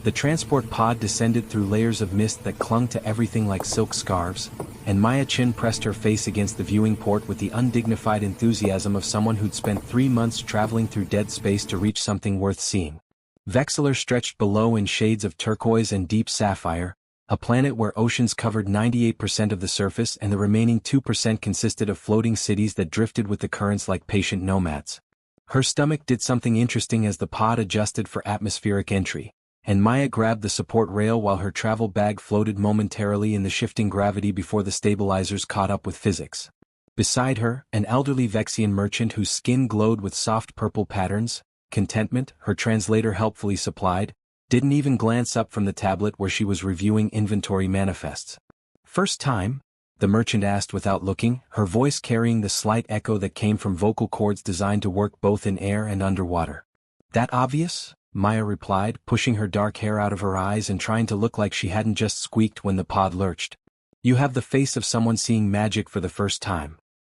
The transport pod descended through layers of mist that clung to everything like silk scarves, and Maya Chin pressed her face against the viewing port with the undignified enthusiasm of someone who'd spent 3 months traveling through dead space to reach something worth seeing. Vexillor stretched below in shades of turquoise and deep sapphire, a planet where oceans covered 98% of the surface and the remaining 2% consisted of floating cities that drifted with the currents like patient nomads. Her stomach did something interesting as the pod adjusted for atmospheric entry, and Maya grabbed the support rail while her travel bag floated momentarily in the shifting gravity before the stabilizers caught up with physics. Beside her, an elderly Vexian merchant whose skin glowed with soft purple patterns, Contentment, her translator helpfully supplied, didn't even glance up from the tablet where she was reviewing inventory manifests. "First time?" the merchant asked without looking, her voice carrying the slight echo that came from vocal cords designed to work both in air and underwater. "That obvious?" Maya replied, pushing her dark hair out of her eyes and trying to look like she hadn't just squeaked when the pod lurched. "You have the face of someone seeing magic for the first time."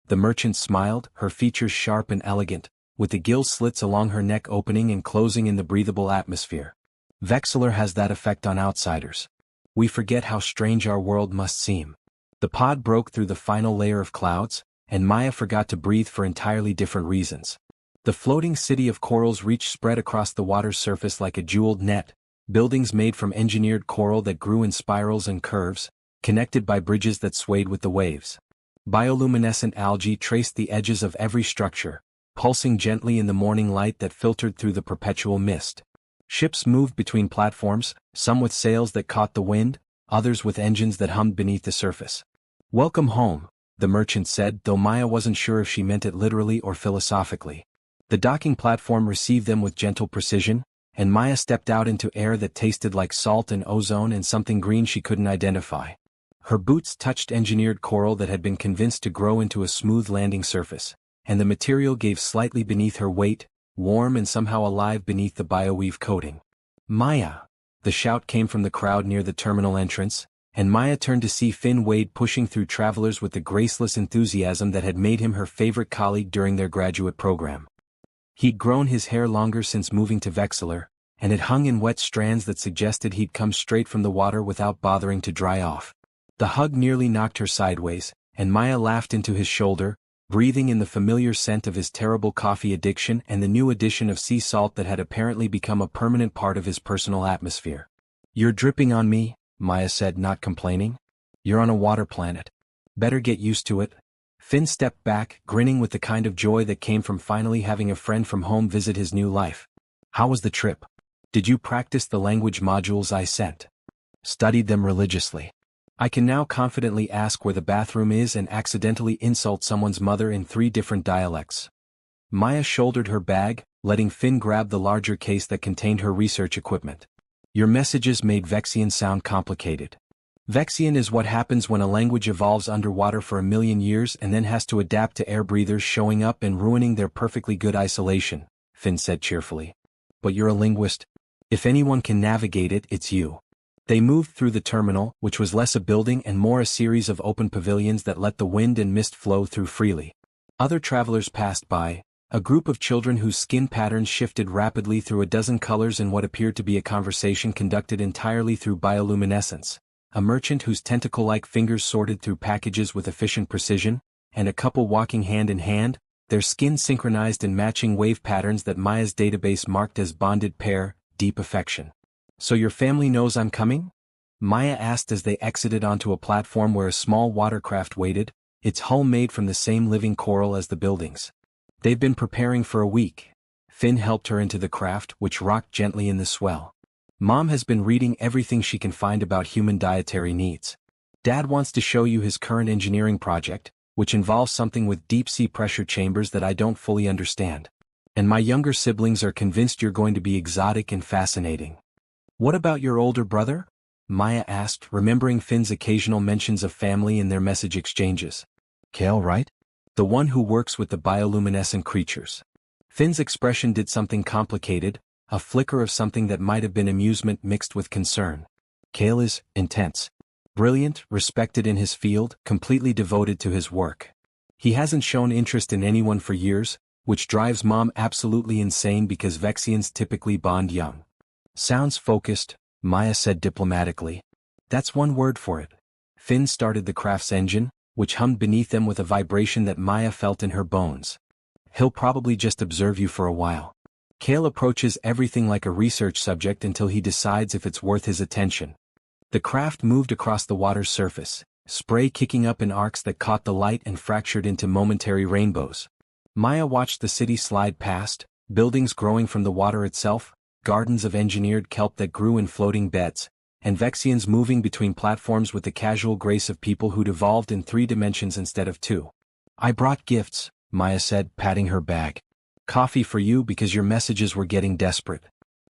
The merchant smiled, her features sharp and elegant, with the gill slits along her neck opening and closing in the breathable atmosphere. "Vexillor has that effect on outsiders. We forget how strange our world must seem." The pod broke through the final layer of clouds, and Maya forgot to breathe for entirely different reasons. The floating city of corals reach spread across the water's surface like a jeweled net, buildings made from engineered coral that grew in spirals and curves, connected by bridges that swayed with the waves. Bioluminescent algae traced the edges of every structure, pulsing gently in the morning light that filtered through the perpetual mist. Ships moved between platforms, some with sails that caught the wind, others with engines that hummed beneath the surface. "Welcome home," the merchant said, though Maya wasn't sure if she meant it literally or philosophically. The docking platform received them with gentle precision, and Maya stepped out into air that tasted like salt and ozone and something green she couldn't identify. Her boots touched engineered coral that had been convinced to grow into a smooth landing surface, and the material gave slightly beneath her weight, warm and somehow alive beneath the bioweave coating. "Maya!" The shout came from the crowd near the terminal entrance, and Maya turned to see Finn Wade pushing through travelers with the graceless enthusiasm that had made him her favorite colleague during their graduate program. He'd grown his hair longer since moving to Vexillor, and it hung in wet strands that suggested he'd come straight from the water without bothering to dry off. The hug nearly knocked her sideways, and Maya laughed into his shoulder, breathing in the familiar scent of his terrible coffee addiction and the new addition of sea salt that had apparently become a permanent part of his personal atmosphere. "You're dripping on me," Maya said, not complaining. "You're on a water planet. Better get used to it." Finn stepped back, grinning with the kind of joy that came from finally having a friend from home visit his new life. "How was the trip? Did you practice the language modules I sent?" "Studied them religiously. I can now confidently ask where the bathroom is and accidentally insult someone's mother in 3 different dialects." Maya shouldered her bag, letting Finn grab the larger case that contained her research equipment. "Your messages made Vexian sound complicated." Vexian is what happens when a language evolves underwater for 1,000,000 years and then has to adapt to air breathers showing up and ruining their perfectly good isolation, Finn said cheerfully. "But you're a linguist. If anyone can navigate it, it's you." They moved through the terminal, which was less a building and more a series of open pavilions that let the wind and mist flow through freely. Other travelers passed by, a group of children whose skin patterns shifted rapidly through a dozen colors in what appeared to be a conversation conducted entirely through bioluminescence, a merchant whose tentacle-like fingers sorted through packages with efficient precision, and a couple walking hand in hand, their skin synchronized in matching wave patterns that Maya's database marked as bonded pair, deep affection. "So your family knows I'm coming?" Maya asked as they exited onto a platform where a small watercraft waited, its hull made from the same living coral as the buildings. "They've been preparing for a week." Finn helped her into the craft, which rocked gently in the swell. "Mom has been reading everything she can find about human dietary needs. Dad wants to show you his current engineering project, which involves something with deep-sea pressure chambers that I don't fully understand. And my younger siblings are convinced you're going to be exotic and fascinating." "What about your older brother?" Maya asked, remembering Finn's occasional mentions of family in their message exchanges. "Kale, right? The one who works with the bioluminescent creatures." Finn's expression did something complicated, a flicker of something that might have been amusement mixed with concern. "Kale is intense. Brilliant, respected in his field, completely devoted to his work. He hasn't shown interest in anyone for years, which drives Mom absolutely insane because Vexians typically bond young." "Sounds focused, Maya said diplomatically. That's one word for it. Finn started the craft's engine, which hummed beneath them with a vibration that Maya felt in her bones. He'll probably just observe you for a while. Kale approaches everything like a research subject until he decides if it's worth his attention. The craft moved across the water's surface, spray kicking up in arcs that caught the light and fractured into momentary rainbows. Maya watched the city slide past, buildings growing from the water itself, gardens of engineered kelp that grew in floating beds, and Vexians moving between platforms with the casual grace of people who'd evolved in 3 dimensions instead of 2. I brought gifts, Maya said, patting her bag. Coffee for you because your messages were getting desperate.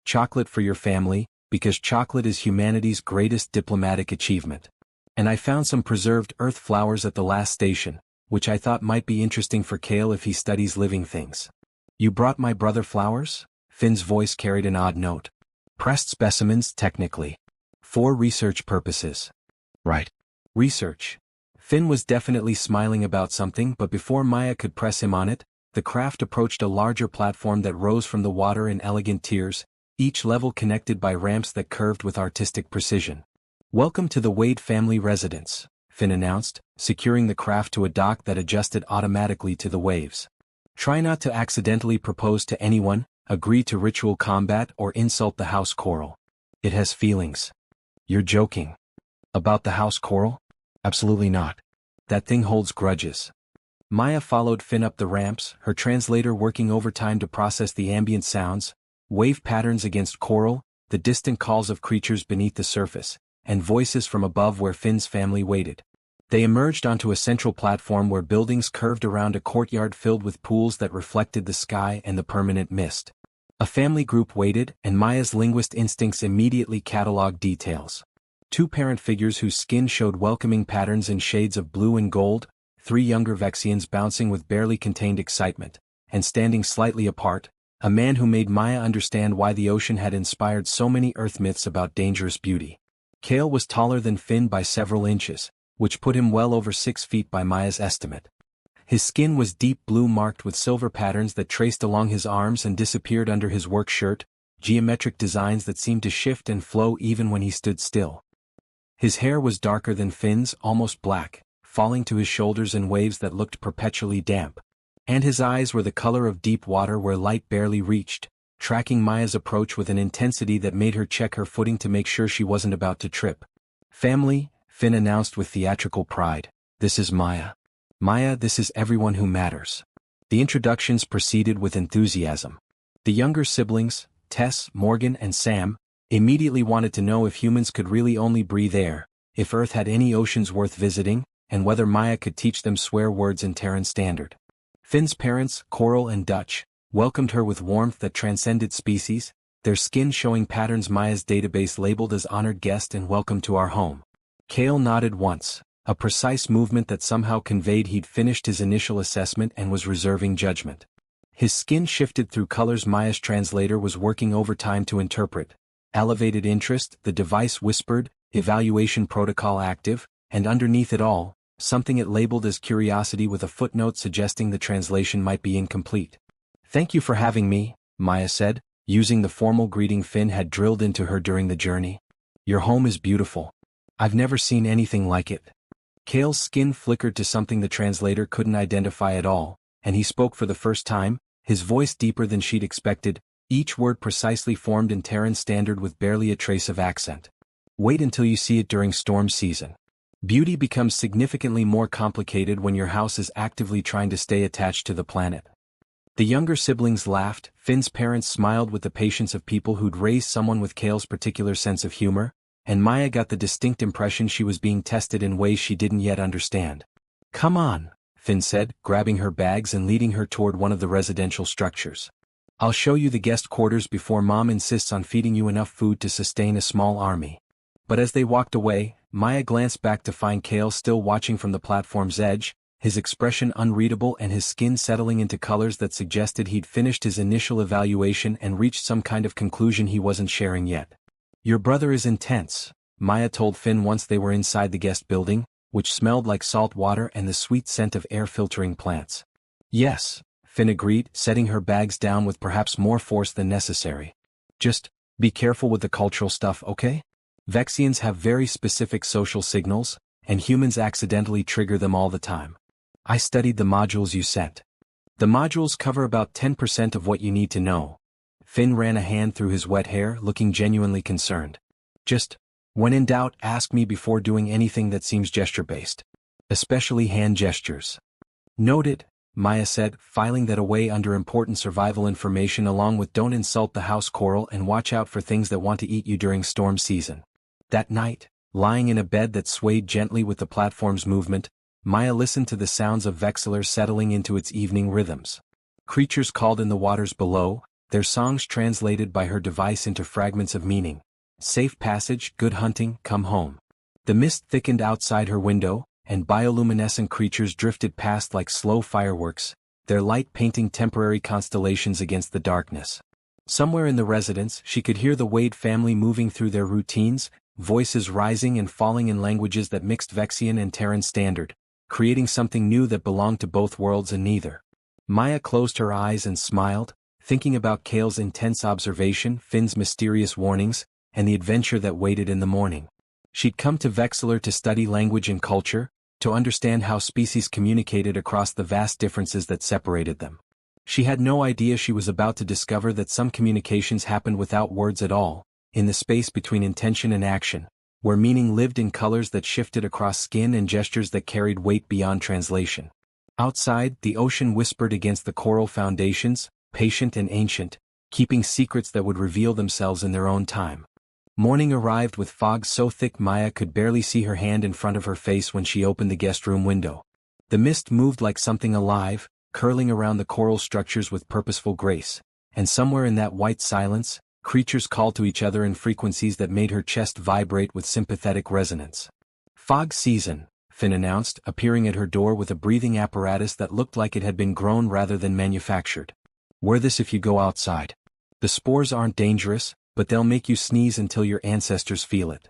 Chocolate for your family, because chocolate is humanity's greatest diplomatic achievement. And I found some preserved earth flowers at the last station, which I thought might be interesting for Kale if he studies living things. You brought my brother flowers? Finn's voice carried an odd note. Pressed specimens, technically. For research purposes. Right. Research. Finn was definitely smiling about something, but before Maya could press him on it, the craft approached a larger platform that rose from the water in elegant tiers, each level connected by ramps that curved with artistic precision. Welcome to the Wade family residence, Finn announced, securing the craft to a dock that adjusted automatically to the waves. Try not to accidentally propose to anyone, agree to ritual combat, or insult the house coral. It has feelings. You're joking. About the house coral? Absolutely not. That thing holds grudges. Maya followed Finn up the ramps, her translator working overtime to process the ambient sounds, wave patterns against coral, the distant calls of creatures beneath the surface, and voices from above where Finn's family waited. They emerged onto a central platform where buildings curved around a courtyard filled with pools that reflected the sky and the permanent mist. A family group waited, and Maya's linguist instincts immediately cataloged details. 2 parent figures whose skin showed welcoming patterns in shades of blue and gold, 3 younger Vexians bouncing with barely contained excitement, and standing slightly apart, a man who made Maya understand why the ocean had inspired so many Earth myths about dangerous beauty. Kale was taller than Finn by several inches, which put him well over 6 feet by Maya's estimate. His skin was deep blue marked with silver patterns that traced along his arms and disappeared under his work shirt, geometric designs that seemed to shift and flow even when he stood still. His hair was darker than Finn's, almost black, falling to his shoulders in waves that looked perpetually damp. And his eyes were the color of deep water where light barely reached, tracking Maya's approach with an intensity that made her check her footing to make sure she wasn't about to trip. Family, Finn announced with theatrical pride. This is Maya. Maya, this is everyone who matters. The introductions proceeded with enthusiasm. The younger siblings, Tess, Morgan, and Sam, immediately wanted to know if humans could really only breathe air, if Earth had any oceans worth visiting, and whether Maya could teach them swear words in Terran Standard. Finn's parents, Coral and Dutch, welcomed her with warmth that transcended species, their skin showing patterns Maya's database labeled as honored guest and welcome to our home. Kale nodded once, a precise movement that somehow conveyed he'd finished his initial assessment and was reserving judgment. His skin shifted through colors Maya's translator was working overtime to interpret. Elevated interest, the device whispered, evaluation protocol active, and underneath it all, something it labeled as curiosity with a footnote suggesting the translation might be incomplete. Thank you for having me, Maya said, using the formal greeting Finn had drilled into her during the journey. Your home is beautiful. I've never seen anything like it. Kale's skin flickered to something the translator couldn't identify at all, and he spoke for the first time, his voice deeper than she'd expected, each word precisely formed in Terran Standard with barely a trace of accent. Wait until you see it during storm season. Beauty becomes significantly more complicated when your house is actively trying to stay attached to the planet. The younger siblings laughed. Finn's parents smiled with the patience of people who'd raised someone with Kale's particular sense of humor, and Maya got the distinct impression she was being tested in ways she didn't yet understand. Come on, Finn said, grabbing her bags and leading her toward one of the residential structures. I'll show you the guest quarters before Mom insists on feeding you enough food to sustain a small army. But as they walked away, Maya glanced back to find Kale still watching from the platform's edge, his expression unreadable and his skin settling into colors that suggested he'd finished his initial evaluation and reached some kind of conclusion he wasn't sharing yet. Your brother is intense, Maya told Finn once they were inside the guest building, which smelled like salt water and the sweet scent of air-filtering plants. Yes, Finn agreed, setting her bags down with perhaps more force than necessary. Just Be careful with the cultural stuff, okay? Vexians have very specific social signals, and humans accidentally trigger them all the time. I studied the modules you sent. The modules cover about 10% of what you need to know. Finn ran a hand through his wet hair, looking genuinely concerned. Just, when in doubt, ask me before doing anything that seems gesture-based. Especially hand gestures. Noted, Maya said, filing that away under important survival information along with don't insult the house coral and watch out for things that want to eat you during storm season. That night, lying in a bed that swayed gently with the platform's movement, Maya listened to the sounds of Vexillor settling into its evening rhythms. Creatures called in the waters below, their songs translated by her device into fragments of meaning. Safe passage, good hunting, come home. The mist thickened outside her window, and bioluminescent creatures drifted past like slow fireworks, their light painting temporary constellations against the darkness. Somewhere in the residence, she could hear the Wade family moving through their routines, voices rising and falling in languages that mixed Vexian and Terran standard, creating something new that belonged to both worlds and neither. Maya closed her eyes and smiled, thinking about Kale's intense observation, Finn's mysterious warnings, and the adventure that waited in the morning. She'd come to Vexillor to study language and culture, to understand how species communicated across the vast differences that separated them. She had no idea she was about to discover that some communications happened without words at all, in the space between intention and action, where meaning lived in colors that shifted across skin and gestures that carried weight beyond translation. Outside, the ocean whispered against the coral foundations, patient and ancient, keeping secrets that would reveal themselves in their own time. Morning arrived with fog so thick Maya could barely see her hand in front of her face when she opened the guest room window. The mist moved like something alive, curling around the coral structures with purposeful grace, and somewhere in that white silence, creatures called to each other in frequencies that made her chest vibrate with sympathetic resonance. Fog season, Finn announced, appearing at her door with a breathing apparatus that looked like it had been grown rather than manufactured. Wear this if you go outside. The spores aren't dangerous, but they'll make you sneeze until your ancestors feel it.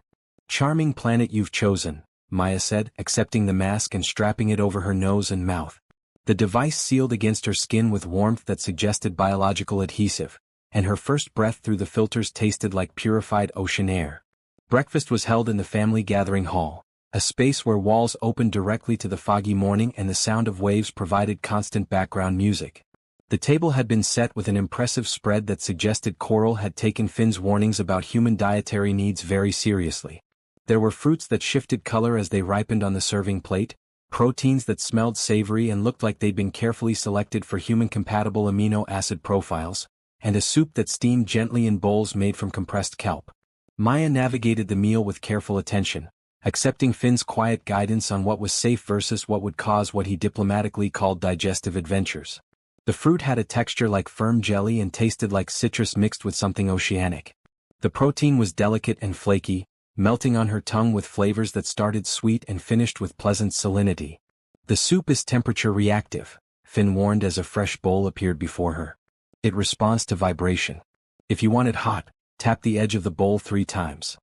Charming planet you've chosen, Maya said, accepting the mask and strapping it over her nose and mouth. The device sealed against her skin with warmth that suggested biological adhesive, and her first breath through the filters tasted like purified ocean air. Breakfast was held in the family gathering hall, a space where walls opened directly to the foggy morning and the sound of waves provided constant background music. The table had been set with an impressive spread that suggested Coral had taken Finn's warnings about human dietary needs very seriously. There were fruits that shifted color as they ripened on the serving plate, proteins that smelled savory and looked like they'd been carefully selected for human-compatible amino acid profiles, and a soup that steamed gently in bowls made from compressed kelp. Maya navigated the meal with careful attention, accepting Finn's quiet guidance on what was safe versus what would cause what he diplomatically called digestive adventures. The fruit had a texture like firm jelly and tasted like citrus mixed with something oceanic. The protein was delicate and flaky, melting on her tongue with flavors that started sweet and finished with pleasant salinity. The soup is temperature reactive, Finn warned as a fresh bowl appeared before her. It responds to vibration. If you want it hot, tap the edge of the bowl 3 times.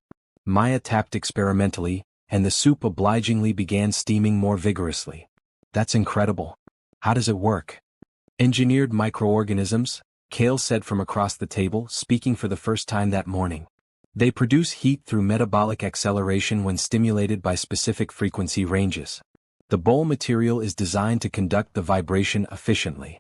Maya tapped experimentally, and the soup obligingly began steaming more vigorously. That's incredible. How does it work? Engineered microorganisms, Kale said from across the table, speaking for the first time that morning. They produce heat through metabolic acceleration when stimulated by specific frequency ranges. The bowl material is designed to conduct the vibration efficiently.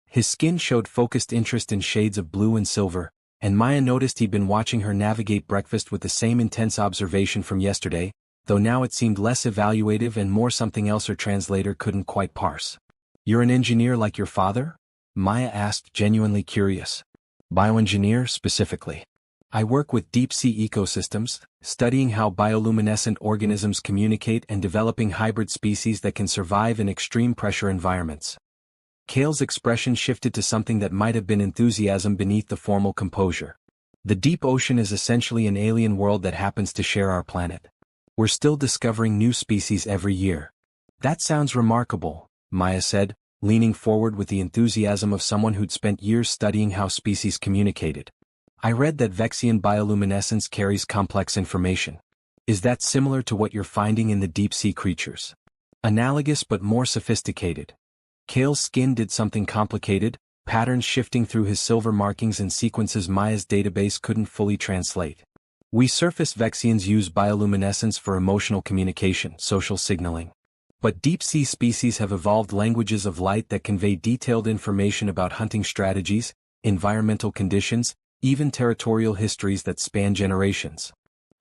His skin showed focused interest in shades of blue and silver, and Maya noticed he'd been watching her navigate breakfast with the same intense observation from yesterday, though now it seemed less evaluative and more something else her translator couldn't quite parse. You're an engineer like your father? Maya asked, genuinely curious. Bioengineer, specifically. I work with deep-sea ecosystems, studying how bioluminescent organisms communicate and developing hybrid species that can survive in extreme pressure environments. Kale's expression shifted to something that might have been enthusiasm beneath the formal composure. The deep ocean is essentially an alien world that happens to share our planet. We're still discovering new species every year. That sounds remarkable, Maya said, leaning forward with the enthusiasm of someone who'd spent years studying how species communicated. I read that Vexian bioluminescence carries complex information. Is that similar to what you're finding in the deep-sea creatures? Analogous but more sophisticated. Kale's skin did something complicated, patterns shifting through his silver markings in sequences Maya's database couldn't fully translate. We surface Vexians use bioluminescence for emotional communication, social signaling. But deep-sea species have evolved languages of light that convey detailed information about hunting strategies, environmental conditions, even territorial histories that span generations.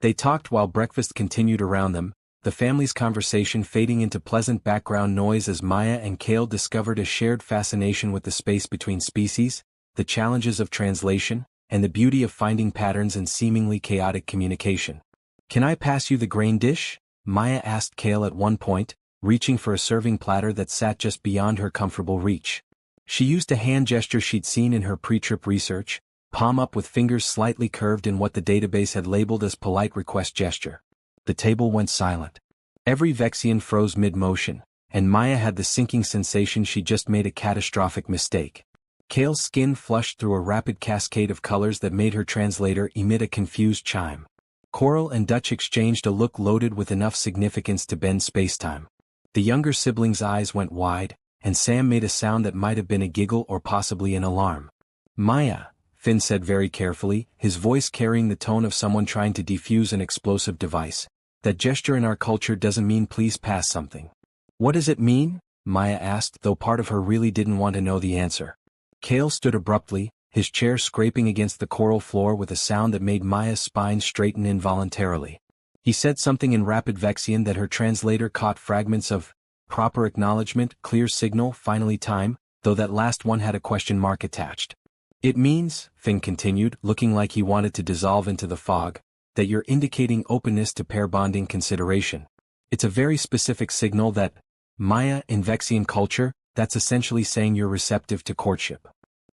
They talked while breakfast continued around them, the family's conversation fading into pleasant background noise as Maya and Kale discovered a shared fascination with the space between species, the challenges of translation, and the beauty of finding patterns in seemingly chaotic communication. "Can I pass you the grain dish?" Maya asked Kale at one point, reaching for a serving platter that sat just beyond her comfortable reach. She used a hand gesture she'd seen in her pre-trip research, palm up with fingers slightly curved in what the database had labeled as polite request gesture. The table went silent. Every Vexian froze mid-motion, and Maya had the sinking sensation she'd just made a catastrophic mistake. Kale's skin flushed through a rapid cascade of colors that made her translator emit a confused chime. Coral and Dutch exchanged a look loaded with enough significance to bend spacetime. The younger sibling's eyes went wide, and Sam made a sound that might have been a giggle or possibly an alarm. "Maya," Finn said very carefully, his voice carrying the tone of someone trying to defuse an explosive device. "That gesture in our culture doesn't mean please pass something." "What does it mean?" Maya asked, though part of her really didn't want to know the answer. Kale stood abruptly, his chair scraping against the coral floor with a sound that made Maya's spine straighten involuntarily. He said something in rapid Vexian that her translator caught fragments of: proper acknowledgement, clear signal, finally time, though that last one had a question mark attached. "It means," Finn continued, looking like he wanted to dissolve into the fog, "that you're indicating openness to pair bonding consideration. It's a very specific signal that, Maya, in Vexian culture, that's essentially saying you're receptive to courtship."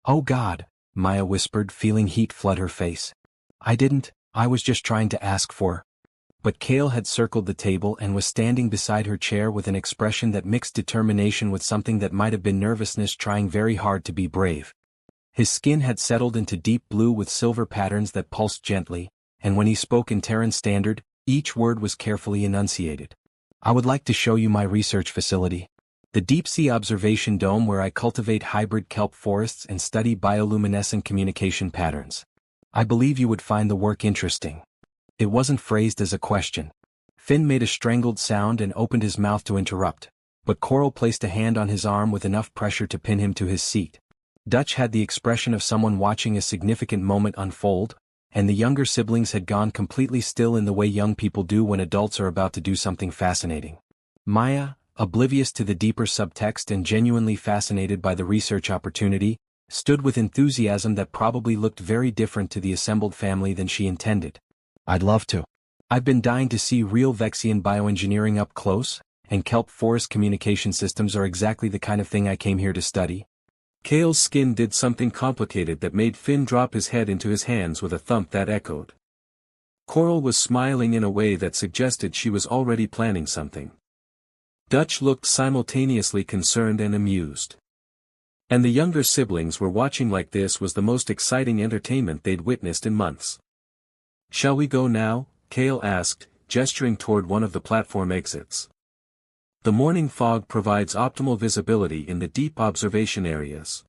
"Oh God," Maya whispered, feeling heat flood her face. I was just trying to ask for." But Kale had circled the table and was standing beside her chair with an expression that mixed determination with something that might have been nervousness trying very hard to be brave. His skin had settled into deep blue with silver patterns that pulsed gently, and when he spoke in Terran Standard, each word was carefully enunciated. "I would like to show you my research facility. The deep-sea observation dome where I cultivate hybrid kelp forests and study bioluminescent communication patterns. I believe you would find the work interesting." It wasn't phrased as a question. Finn made a strangled sound and opened his mouth to interrupt, but Coral placed a hand on his arm with enough pressure to pin him to his seat. Dutch had the expression of someone watching a significant moment unfold, and the younger siblings had gone completely still in the way young people do when adults are about to do something fascinating. Maya, oblivious to the deeper subtext and genuinely fascinated by the research opportunity, stood with enthusiasm that probably looked very different to the assembled family than she intended. "I'd love to. I've been dying to see real Vexian bioengineering up close, and kelp forest communication systems are exactly the kind of thing I came here to study." Kale's skin did something complicated that made Finn drop his head into his hands with a thump that echoed. Coral was smiling in a way that suggested she was already planning something. Dutch looked simultaneously concerned and amused. And the younger siblings were watching like this was the most exciting entertainment they'd witnessed in months. "Shall we go now?" Kale asked, gesturing toward one of the platform exits. "The morning fog provides optimal visibility in the deep observation areas.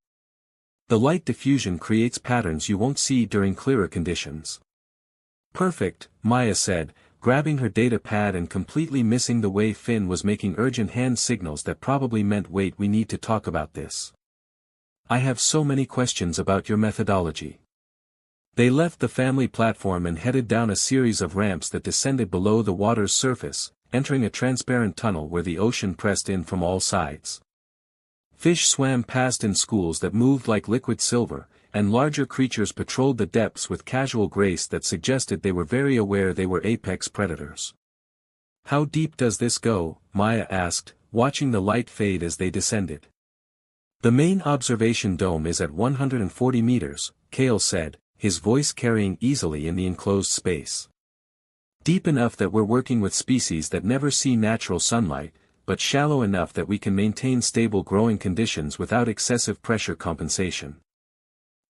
The light diffusion creates patterns you won't see during clearer conditions." "Perfect," Maya said, grabbing her data pad and completely missing the way Finn was making urgent hand signals that probably meant "wait, we need to talk about this. I have so many questions about your methodology." They left the family platform and headed down a series of ramps that descended below the water's surface, entering a transparent tunnel where the ocean pressed in from all sides. Fish swam past in schools that moved like liquid silver, and larger creatures patrolled the depths with casual grace that suggested they were very aware they were apex predators. "How deep does this go?" Maya asked, watching the light fade as they descended. "The main observation dome is at 140 meters, Kale said, his voice carrying easily in the enclosed space. "Deep enough that we're working with species that never see natural sunlight, but shallow enough that we can maintain stable growing conditions without excessive pressure compensation."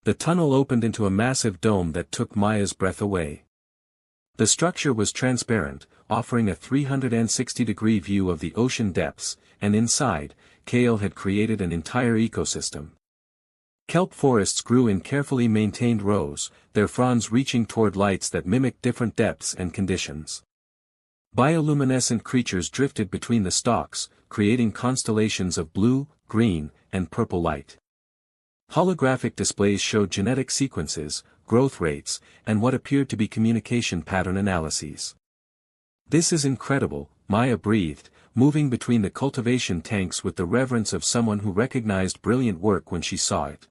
The tunnel opened into a massive dome that took Maya's breath away. The structure was transparent, offering a 360-degree view of the ocean depths, and inside, Kale had created an entire ecosystem. Kelp forests grew in carefully maintained rows, their fronds reaching toward lights that mimicked different depths and conditions. Bioluminescent creatures drifted between the stalks, creating constellations of blue, green, and purple light. Holographic displays showed genetic sequences, growth rates, and what appeared to be communication pattern analyses. "This is incredible," Maya breathed, moving between the cultivation tanks with the reverence of someone who recognized brilliant work when she saw it.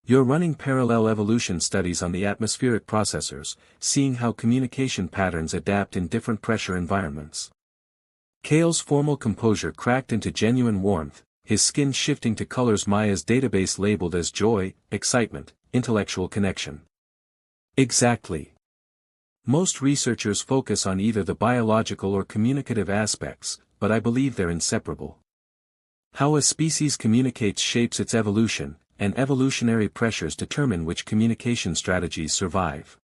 "You're running parallel evolution studies on the atmospheric processors, seeing how communication patterns adapt in different pressure environments." Kale's formal composure cracked into genuine warmth, his skin shifting to colors Maya's database labeled as joy, excitement, intellectual connection. "Exactly. Most researchers focus on either the biological or communicative aspects, but I believe they're inseparable. How a species communicates shapes its evolution, and evolutionary pressures determine which communication strategies survive."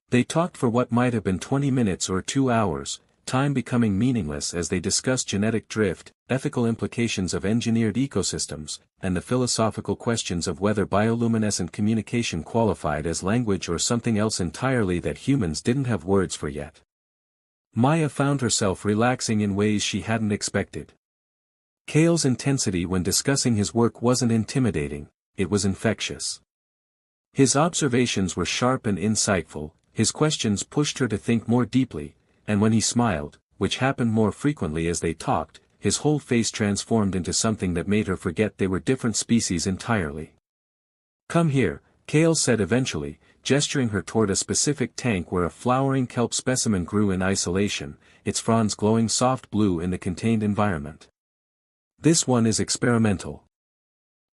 They talked for what might have been 20 minutes or 2 hours, time becoming meaningless as they discussed genetic drift, ethical implications of engineered ecosystems, and the philosophical questions of whether bioluminescent communication qualified as language or something else entirely that humans didn't have words for yet. Maya found herself relaxing in ways she hadn't expected. Kale's intensity when discussing his work wasn't intimidating, it was infectious. His observations were sharp and insightful, his questions pushed her to think more deeply, and when he smiled, which happened more frequently as they talked, his whole face transformed into something that made her forget they were different species entirely. "Come here," Kale said eventually, gesturing her toward a specific tank where a flowering kelp specimen grew in isolation, its fronds glowing soft blue in the contained environment. "This one is experimental.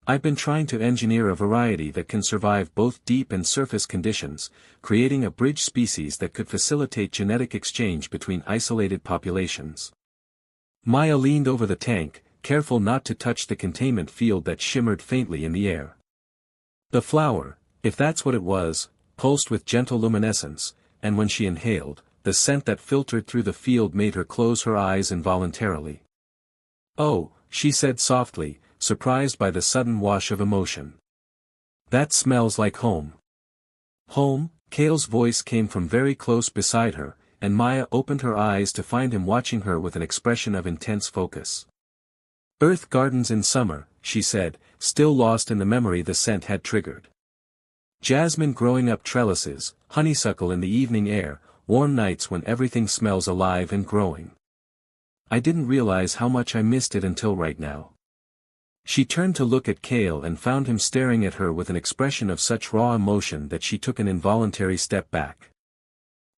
I've been trying to engineer a variety that can survive both deep and surface conditions, creating a bridge species that could facilitate genetic exchange between isolated populations." Maya leaned over the tank, careful not to touch the containment field that shimmered faintly in the air. The flower, if that's what it was, pulsed with gentle luminescence, and when she inhaled, the scent that filtered through the field made her close her eyes involuntarily. "Oh," she said softly, surprised by the sudden wash of emotion. "That smells like home." "Home?" Kale's voice came from very close beside her, and Maya opened her eyes to find him watching her with an expression of intense focus. "Earth gardens in summer," she said, still lost in the memory the scent had triggered. "Jasmine growing up trellises, honeysuckle in the evening air, warm nights when everything smells alive and growing. I didn't realize how much I missed it until right now." She turned to look at Kale and found him staring at her with an expression of such raw emotion that she took an involuntary step back.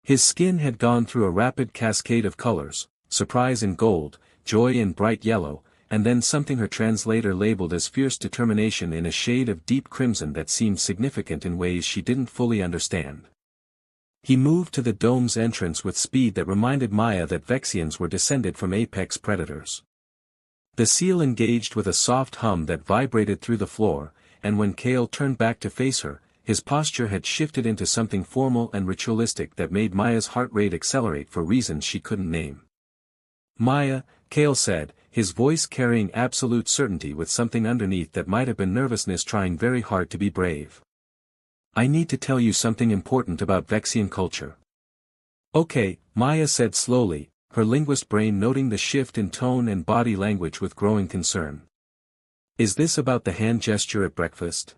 His skin had gone through a rapid cascade of colors, surprise in gold, joy in bright yellow, and then something her translator labeled as fierce determination in a shade of deep crimson that seemed significant in ways she didn't fully understand. He moved to the dome's entrance with speed that reminded Maya that Vexians were descended from apex predators. The seal engaged with a soft hum that vibrated through the floor, and when Kale turned back to face her, his posture had shifted into something formal and ritualistic that made Maya's heart rate accelerate for reasons she couldn't name. "Maya," Kale said, his voice carrying absolute certainty with something underneath that might have been nervousness trying very hard to be brave. "I need to tell you something important about Vexian culture." "Okay," Maya said slowly, her linguist brain noting the shift in tone and body language with growing concern. "Is this about the hand gesture at breakfast?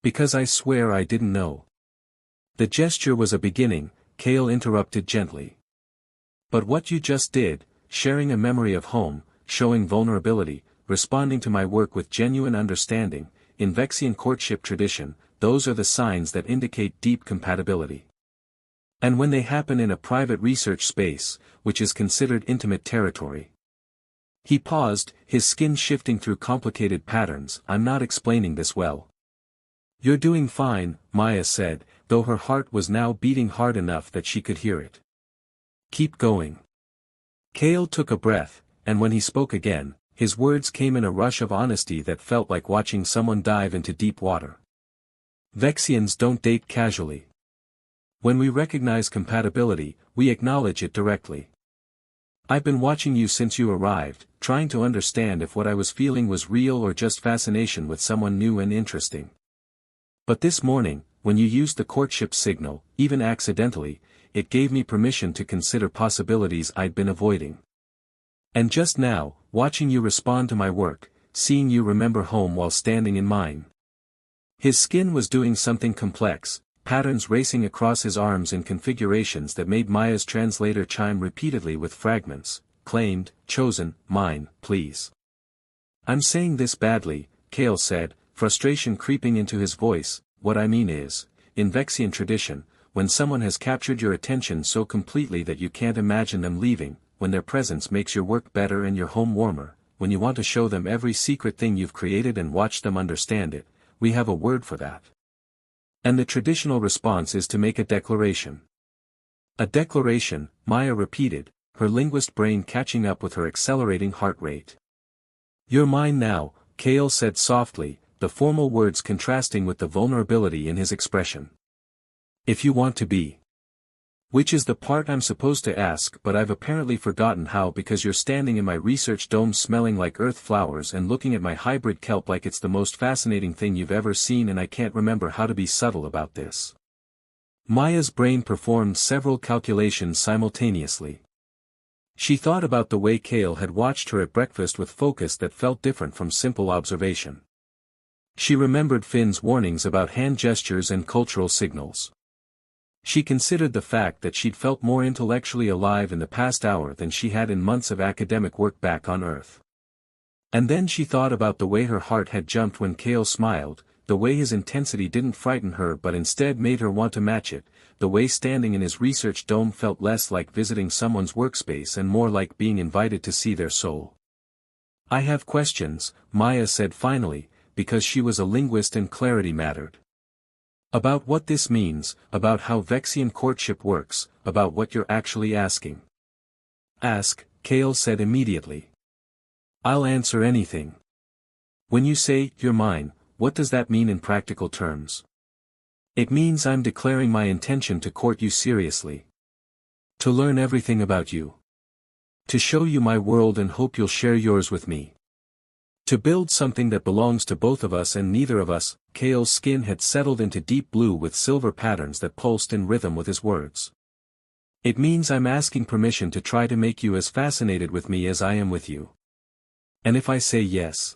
Because I swear I didn't know." "The gesture was a beginning," Kale interrupted gently. "But what you just did, sharing a memory of home, showing vulnerability, responding to my work with genuine understanding, in Vexian courtship tradition, those are the signs that indicate deep compatibility. And when they happen in a private research space, which is considered intimate territory." He paused, his skin shifting through complicated patterns. "I'm not explaining this well." "You're doing fine," Maya said, though her heart was now beating hard enough that she could hear it. "Keep going." Kale took a breath, and when he spoke again, his words came in a rush of honesty that felt like watching someone dive into deep water. "Vexians don't date casually. When we recognize compatibility, we acknowledge it directly. I've been watching you since you arrived, trying to understand if what I was feeling was real or just fascination with someone new and interesting. But this morning, when you used the courtship signal, even accidentally, it gave me permission to consider possibilities I'd been avoiding. And just now, watching you respond to my work, seeing you remember home while standing in mine. His skin was doing something complex, patterns racing across his arms in configurations that made Maya's translator chime repeatedly with fragments, claimed, chosen, mine, please. I'm saying this badly, Kale said, frustration creeping into his voice. What I mean is, in Vexian tradition, when someone has captured your attention so completely that you can't imagine them leaving, when their presence makes your work better and your home warmer, when you want to show them every secret thing you've created and watch them understand it, we have a word for that. And the traditional response is to make a declaration. A declaration, Maya repeated, her linguist brain catching up with her accelerating heart rate. You're mine now, Kale said softly, the formal words contrasting with the vulnerability in his expression. If you want to be. Which is the part I'm supposed to ask, but I've apparently forgotten how, because you're standing in my research dome smelling like earth flowers and looking at my hybrid kelp like it's the most fascinating thing you've ever seen, and I can't remember how to be subtle about this. Maya's brain performed several calculations simultaneously. She thought about the way Kale had watched her at breakfast with focus that felt different from simple observation. She remembered Finn's warnings about hand gestures and cultural signals. She considered the fact that she'd felt more intellectually alive in the past hour than she had in months of academic work back on Earth. And then she thought about the way her heart had jumped when Kale smiled, the way his intensity didn't frighten her but instead made her want to match it, the way standing in his research dome felt less like visiting someone's workspace and more like being invited to see their soul. I have questions, Maya said finally, because she was a linguist and clarity mattered. About what this means, about how Vexian courtship works, about what you're actually asking. Ask, Kale said immediately. I'll answer anything. When you say, you're mine, what does that mean in practical terms? It means I'm declaring my intention to court you seriously. To learn everything about you. To show you my world and hope you'll share yours with me. To build something that belongs to both of us and neither of us. Kale's skin had settled into deep blue with silver patterns that pulsed in rhythm with his words. It means I'm asking permission to try to make you as fascinated with me as I am with you. And if I say yes,